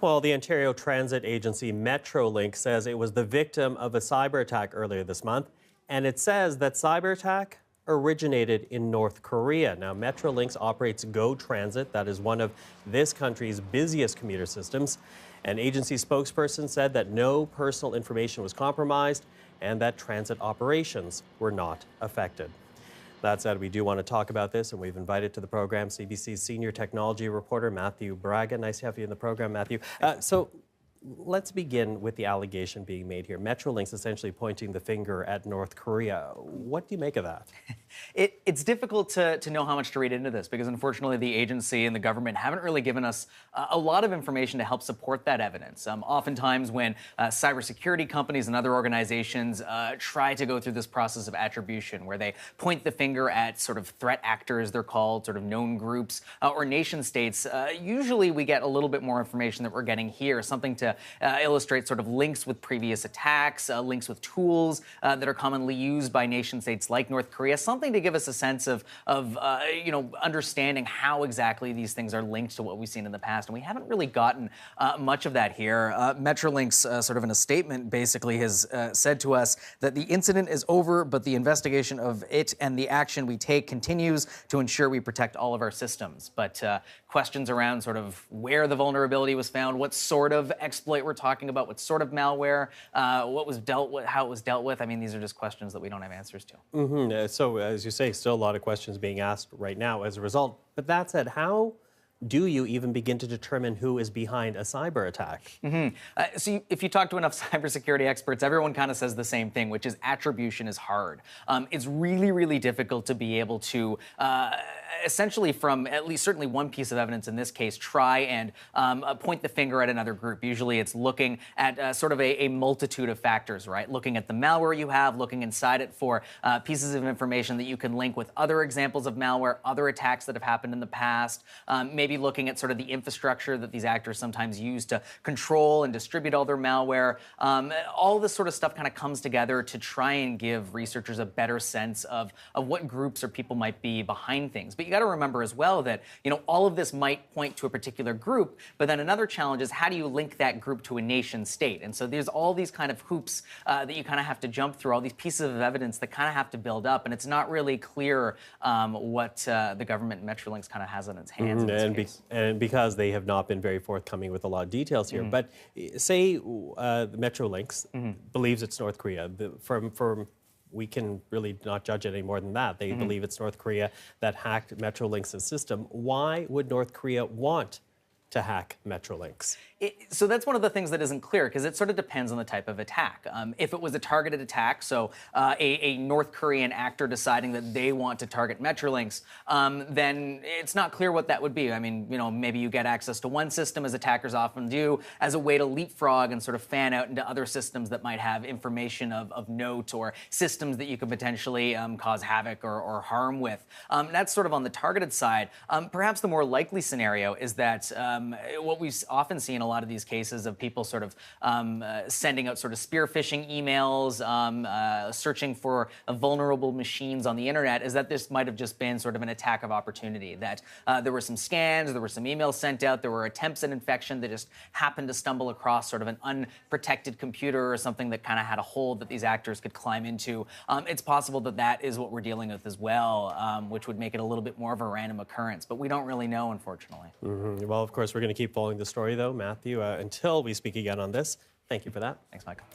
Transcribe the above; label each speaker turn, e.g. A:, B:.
A: Well, the Ontario Transit Agency Metrolink says it was the victim of a cyber attack earlier this month, and it says that cyber attack originated in North Korea. Now, Metrolinx operates Go Transit, that is one of this country's busiest commuter systems. An agency spokesperson said that no personal information was compromised and that transit operations were not affected. That said, we do want to talk about this, and we've invited to the program CBC's senior technology reporter, Matthew Braga. Nice to have you in the program, Matthew. So let's begin with the allegation being made here. Metrolinx essentially pointing the finger at North Korea. What do you make of that?
B: It's difficult to know how much to read into this because, unfortunately, the agency and the government haven't really given us a lot of information to help support that evidence. Oftentimes, when cybersecurity companies and other organizations try to go through this process of attribution, where they point the finger at sort of threat actors, they're called, sort of known groups, or nation states, usually we get a little bit more information that we're getting here, something to illustrate sort of links with previous attacks, links with tools that are commonly used by nation states like North Korea, something to give us a sense of understanding how exactly these things are linked to what we've seen in the past. And we haven't really gotten much of that here. Metrolinx, sort of in a statement, basically has said to us that the incident is over, but the investigation of it and the action we take continues to ensure we protect all of our systems. But questions around sort of where the vulnerability was found, what sort of exploit we're talking about, what sort of malware, what was dealt with, how it was dealt with. I mean, these are just questions that we don't have answers to.
A: So, as you say, still a lot of questions being asked right now as a result. But that said, how do you even begin to determine who is behind a cyber attack?
B: So if you talk to enough cybersecurity experts, everyone kind of says the same thing, which is attribution is hard. It's really, really difficult to be able to essentially, from at least certainly one piece of evidence in this case, try and point the finger at another group. Usually it's looking at sort of a multitude of factors, right? Looking at the malware you have, looking inside it for pieces of information that you can link with other examples of malware, other attacks that have happened in the past, maybe looking at sort of the infrastructure that these actors sometimes use to control and distribute all their malware. All this sort of stuff kind of comes together to try and give researchers a better sense of what groups or people might be behind things. But you got to remember as well that, all of this might point to a particular group, but then another challenge is how do you link that group to a nation state? And so there's all these kind of hoops that you kind of have to jump through, all these pieces of evidence that kind of have to build up, and it's not really clear what the government Metrolinx kind of has on its hands in this case.
A: And because they have not been very forthcoming with a lot of details here. But say Metrolinx believes it's North Korea. We can really not judge it any more than that. They believe it's North Korea that hacked Metrolinx's system. Why would North Korea want to hack Metrolinx?
B: So that's one of the things that isn't clear, because it sort of depends on the type of attack. If it was a targeted attack, so a North Korean actor deciding that they want to target Metrolinx, then it's not clear what that would be. I mean, maybe you get access to one system, as attackers often do, as a way to leapfrog and sort of fan out into other systems that might have information of note, or systems that you could potentially cause havoc or harm with. That's sort of on the targeted side. Perhaps the more likely scenario is that what we've often seen a lot of these cases of people sort of sending out sort of spear phishing emails, searching for vulnerable machines on the internet, is that this might have just been sort of an attack of opportunity, that there were some scans, there were some emails sent out, there were attempts at infection that just happened to stumble across sort of an unprotected computer or something that kind of had a hole that these actors could climb into. It's possible that that is what we're dealing with as well, which would make it a little bit more of a random occurrence, but we don't really know, unfortunately.
A: Well, of course, we're going to keep following the story, though, Matthew, until we speak again on this. Thank you for that.
B: Thanks, Michael.